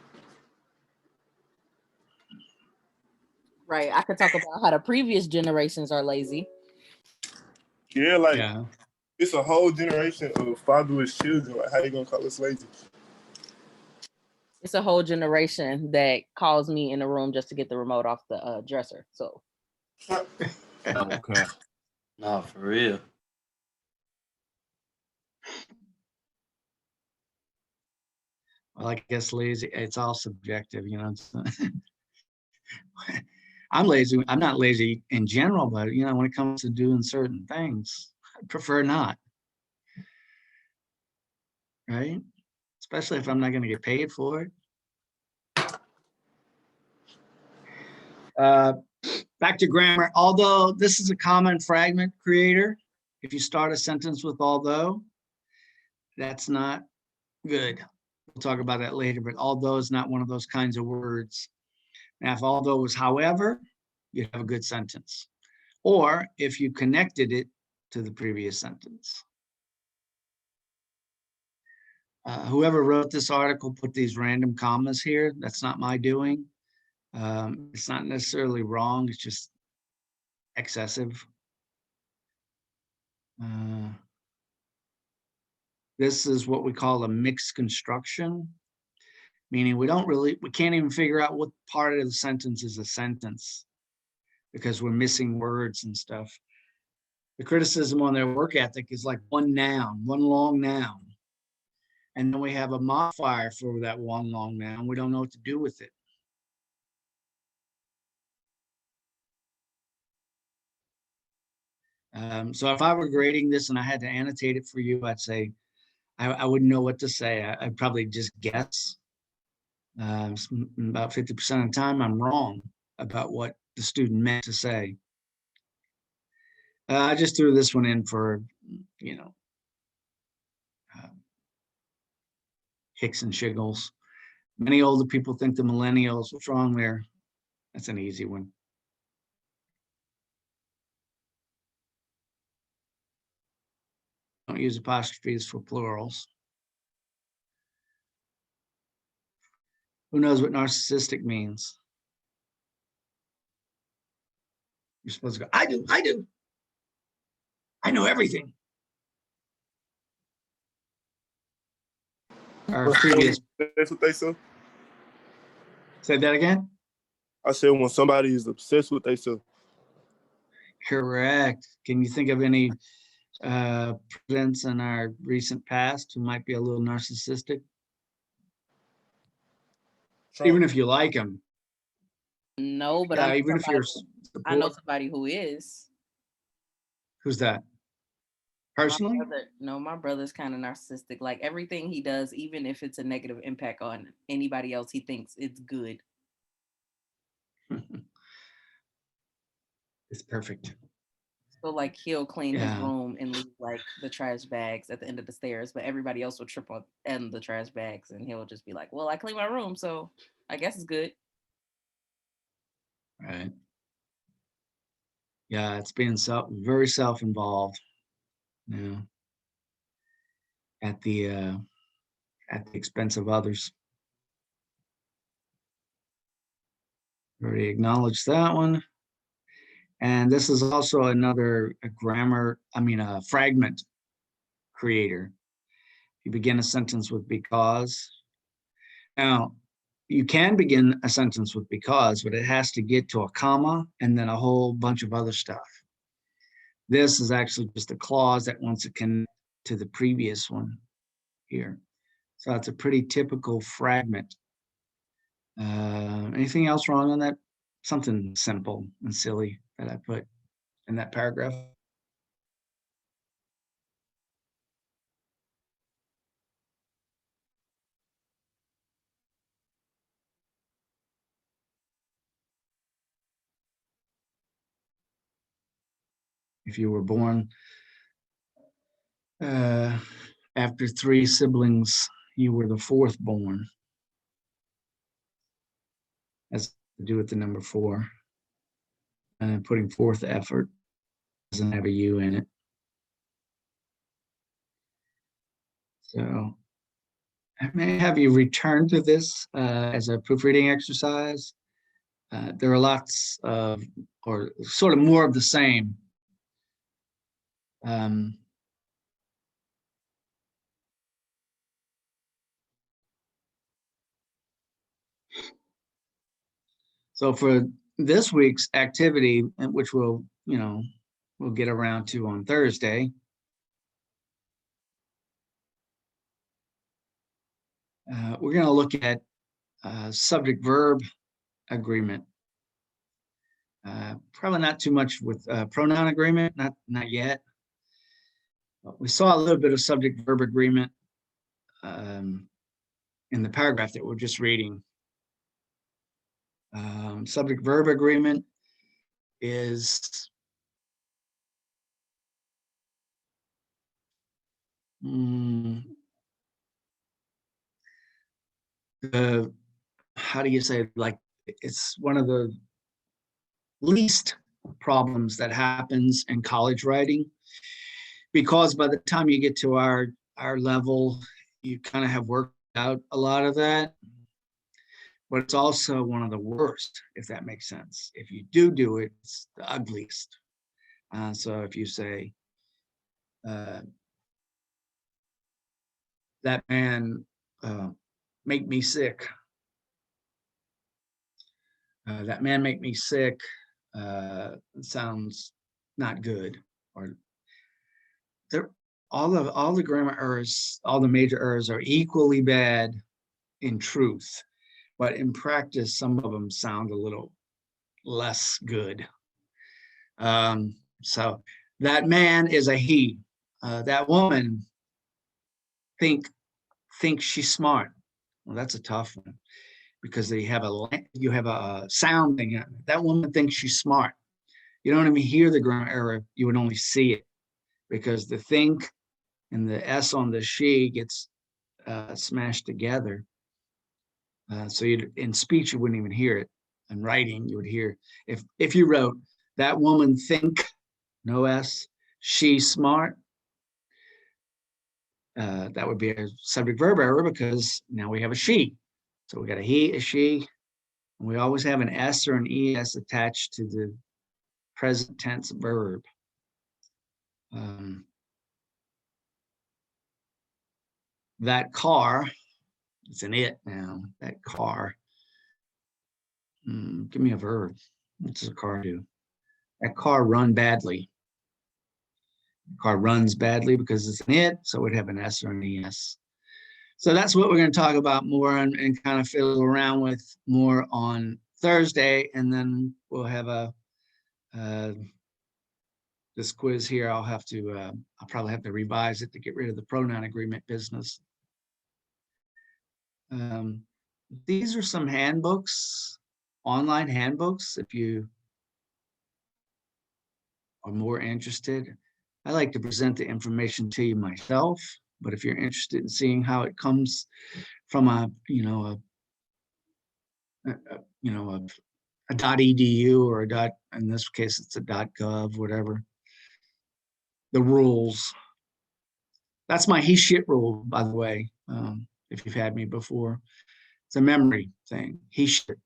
Right. I could talk about how the previous generations are lazy. Yeah, like Yeah. it's a whole generation of fatherless children. Like, how you gonna call us lazy? It's a whole generation that calls me in the room just to get the remote off the dresser. So Okay. No, for real. Well, I guess lazy, it's all subjective, you know. I'm lazy. I'm not lazy in general, but you know, when it comes to doing certain things, I prefer not. Right? Especially if I'm not going to get paid for it. Back to grammar. Although this is a common fragment creator, if you start a sentence with although, that's not good. We'll talk about that later, but although is not one of those kinds of words. Now, if although was however, you'd have a good sentence. Or if you connected it to the previous sentence. Whoever wrote this article put these random commas here. That's not my doing. It's not necessarily wrong. It's just excessive. This is what we call a mixed construction, meaning we can't even figure out what part of the sentence is a sentence because we're missing words and stuff. The criticism on their work ethic is like one noun, one long noun. And then we have a modifier for that one long noun. We don't know what to do with it. So if I were grading this and I had to annotate it for you, I'd say, I wouldn't know what to say. I'd probably just guess. About 50% of the time, I'm wrong about what the student meant to say. I just threw this one in for, you know, kicks and shiggles. Many older people think the millennials. What's wrong there? That's an easy one. Don't use apostrophes for plurals. Who knows what narcissistic means? You're supposed to go, I do. I know everything. Our previous. That's what they say. Say that again? I said when somebody is obsessed with themselves. Correct. Can you think of any presidents in our recent past who might be a little narcissistic? Trump. Even if you like them. no, but Even if you're I know somebody who is. Who's that? Personally? My brother's kind of narcissistic. Like everything he does, even if it's a negative impact on anybody else, he thinks it's good. It's perfect. So like he'll clean his room and leave like the trash bags at the end of the stairs, but everybody else will trip on the trash bags and he'll just be like, well, I clean my room, so I guess it's good. Right. Yeah, it's being very self-involved. Yeah. At the expense of others. Already acknowledged that one. And this is also another fragment creator. You begin a sentence with because. Now, you can begin a sentence with because, but it has to get to a comma and then a whole bunch of other stuff. This is actually just a clause that wants to connect to the previous one here. So it's a pretty typical fragment. Anything else wrong on that? Something simple and silly that I put in that paragraph. If you were born after 3 siblings, you were the 4th born. Has to do with the number 4. And putting forth the effort doesn't have a U in it. So I may have you return to this as a proofreading exercise. there are lots of, or sort of more of the same. So for this week's activity, which we'll get around to on Thursday, we're going to look at subject-verb agreement. Probably not too much with pronoun agreement, not yet. But we saw a little bit of subject-verb agreement in the paragraph that we're just reading. Subject-verb agreement is how do you say, like, it's one of the least problems that happens in college writing, because by the time you get to our level, you kind of have worked out a lot of that. But it's also one of the worst, if that makes sense. If you do it, it's the ugliest. So if you say, that man make me sick. That man make me sick sounds not good. Or all the grammar errors, all the major errors are equally bad in truth, but in practice, some of them sound a little less good. So that man is a he. That woman thinks she's smart. Well, that's a tough one, because you have a sound thing. That woman thinks she's smart. You don't even hear the grammar error. You would only see it, because the think and the S on the she gets smashed together. So in speech, you wouldn't even hear it. In writing, you would hear, if you wrote, that woman think, no S, she smart, that would be a subject verb error, because now we have a she. So we got a he, a she, and we always have an S or an ES attached to the present tense verb. That car, it's an it now, that car. Give me a verb. What does a car do? That car run badly. The car runs badly because it's an it, so it would have an S or an ES. So that's what we're going to talk about more and kind of fiddle around with more on Thursday. And then we'll have this quiz here. I'll probably have to revise it to get rid of the pronoun agreement business. These are some handbooks, online handbooks, if you are more interested. I like to present the information to you myself, but if you're interested in seeing how it comes from a .edu or in this case it's a .gov, whatever, the rules. That's my he shit rule, by the way, if you've had me before. It's a memory thing, he shit.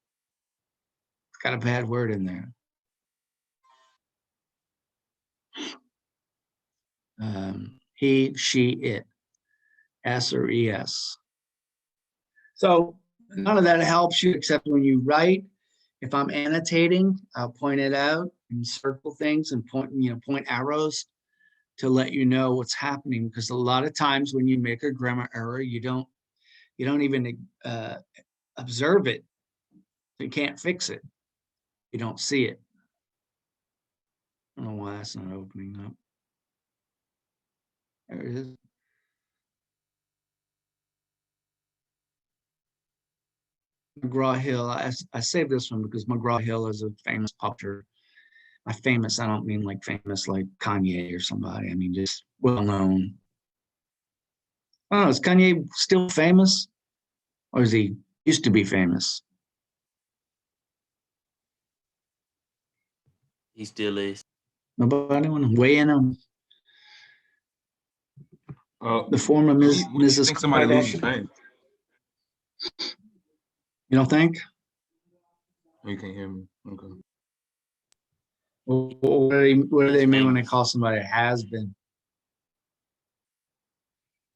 It's got a bad word in there. He, she, it, S or ES. So none of that helps you except when you write. If I'm annotating, I'll point it out and circle things and point arrows to let you know what's happening, because a lot of times when you make a grammar error, you don't even observe it. You can't fix it. You don't see it. I don't know why that's not opening up. There it is. McGraw-Hill, I saved this one because McGraw-Hill is a famous publisher. By famous, I don't mean like famous like Kanye or somebody. I mean just well-known. I don't know, is Kanye still famous? Or is he used to be famous? He still is. Nobody want to weigh in on the former Mrs. I think somebody loses Kardashian? fame. You don't think? Oh, you can't hear me. Okay. What do they mean when they famous. call somebody a has-been?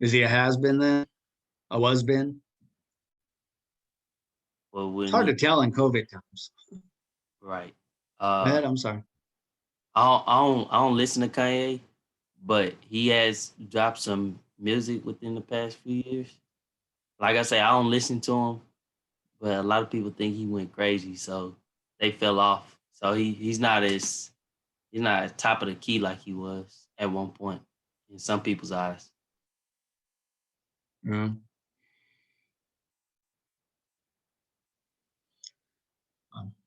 Is he a has-been then? A was-been? Well, It's when hard to he tell in COVID times. right. Go ahead, I'm sorry. I don't listen to Kanye, but he has dropped some music within the past few years. Like I say, I don't listen to him, but a lot of people think he went crazy, so they fell off. So he's not at top of the key like he was at one point in some people's eyes. Yeah.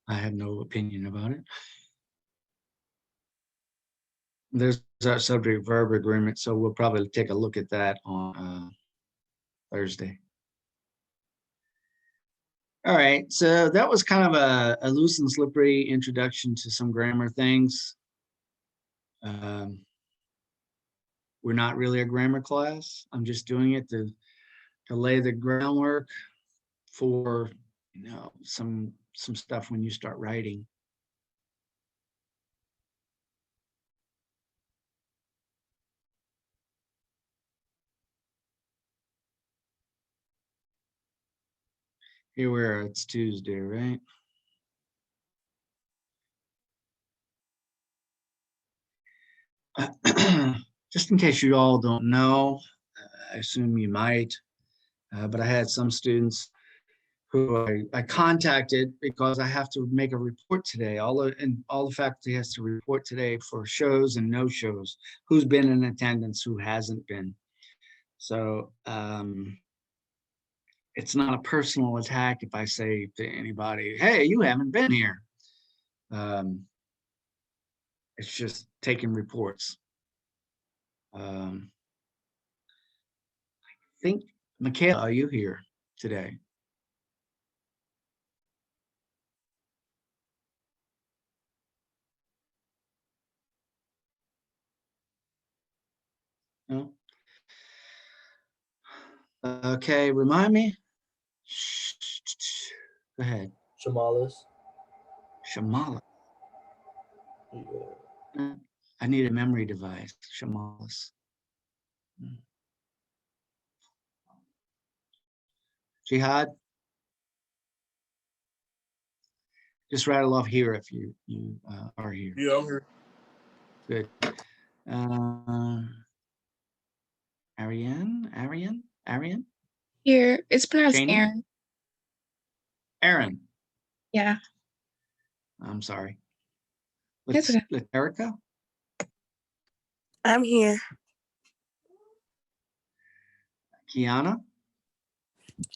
I have no opinion about it. There's our subject verb agreement, so we'll probably take a look at that on Thursday. All right, so that was kind of a loose and slippery introduction to some grammar things. We're not really a grammar class. I'm just doing it to lay the groundwork for some stuff when you start writing. Here we are, it's Tuesday, right? Just in case you all don't know, I assume you might, but I had some students who I contacted because I have to make a report today. All the faculty has to report today for shows and no shows, who's been in attendance, who hasn't been. So it's not a personal attack if I say to anybody, hey, you haven't been here. It's just taking reports. I think, Michaela, are you here today? No? Okay, remind me. Go ahead. Shamalas. Shamala. Yeah. I need a memory device. Shamalas. Jihad. Just rattle off here if you are here. Yeah, I'm here. Good. Ariane? Here, it's pronounced Janie? Aaron. Aaron. Yeah. I'm sorry. That's okay. Erica? I'm here. Kiana?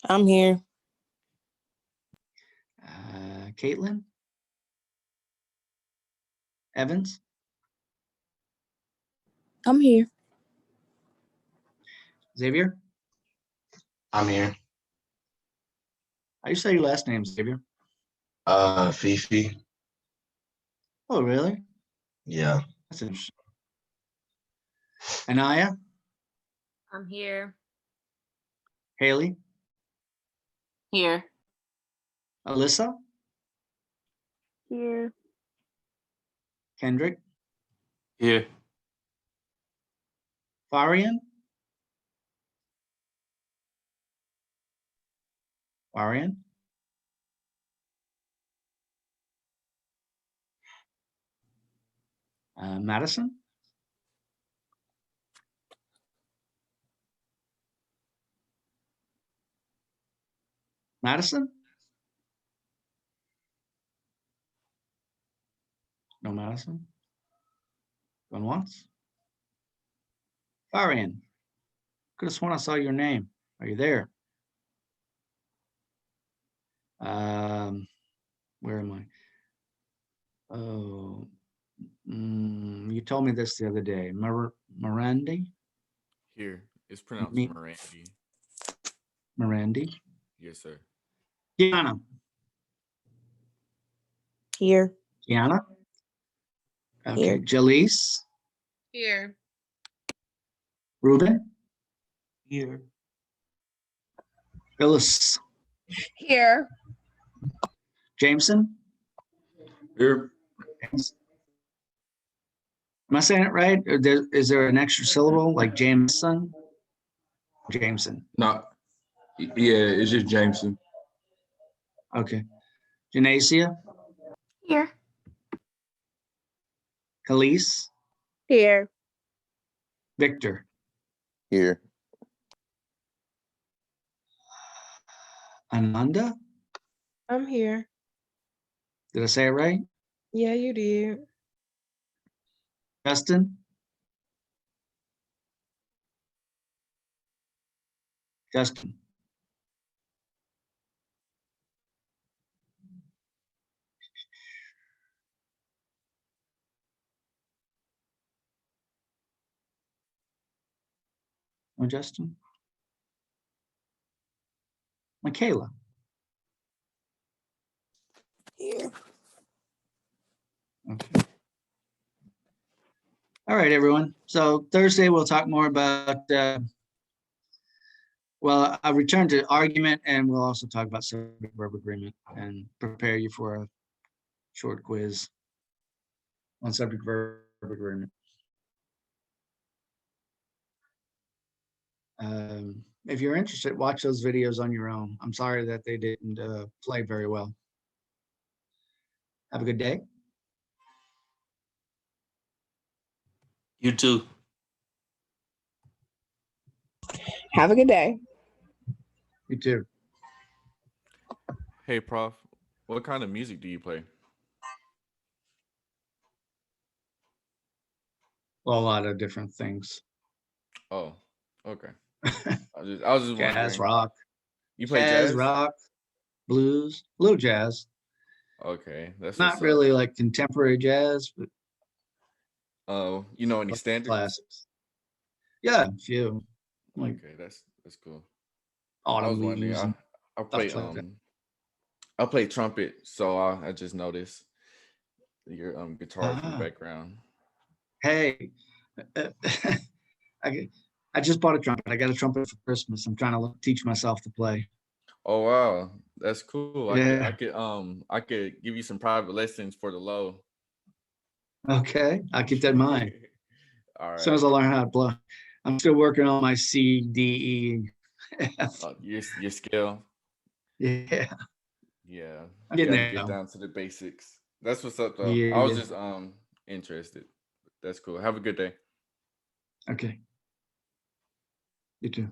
I'm here. Caitlin? Evans? I'm here. Xavier? I'm here. How do you say your last name, Xavier? Fifi. Oh, really? Yeah. That's interesting. Anaya? I'm here. Haley? Here. Alyssa? Here. Kendrick? Here. Farian? Farian? Madison? Madison? No Madison? Going once? Farian? Could have sworn I saw your name. Are you there? Where am I? Oh, you told me this the other day. Mirandi? Here, it's pronounced Me- Mirandi. Mirandi? Yes, sir. Kiana? Here. Kiana? Okay, Here. Jaleese? Here. Ruben? Here. Phyllis? Here. Jameson? Here. Am I saying it right? Or is there an extra syllable like Jameson? Jameson. No. Yeah, it's just Jameson. Okay. Janacia, Here. Khalees, Here. Victor, Here. Ananda. I'm here. Did I say it right? Yeah, you did. Justin, Justin, oh, Justin, Michaela. Here. Okay. All right, everyone. So Thursday we'll talk more about, well, I'll return to argument and we'll also talk about subject verb agreement and prepare you for a short quiz on subject verb agreement. If you're interested, watch those videos on your own. I'm sorry that they didn't play very well. Have a good day. You too. Have a good day. You too. Hey, Prof, what kind of music do you play? Well, a lot of different things. Oh, okay. I was just Jazz, wondering. rock. You play Jazz, jazz? rock, blues, a little jazz. Okay, that's Not what's really like contemporary jazz, but up. You know any standards? classics. Yeah, a few. Like Okay, that's cool. I was autumn wondering. leaves and I play stuff like that. I play trumpet, so I just noticed your guitar from the Ah. background. Hey, I just bought a trumpet. I got a trumpet for Christmas. I'm trying to teach myself to play. Oh wow, that's cool. Yeah. I could give you some private lessons for the low. Okay, I'll keep that in mind. All As soon as I right. learn how to play. I'm still working on my C, D, E, F. Your skill. Yeah, Yeah, I'm you getting gotta there. get down to the basics. That's what's up, though. Yeah, I was yeah. just interested. That's cool. Have a good day. Okay. You too.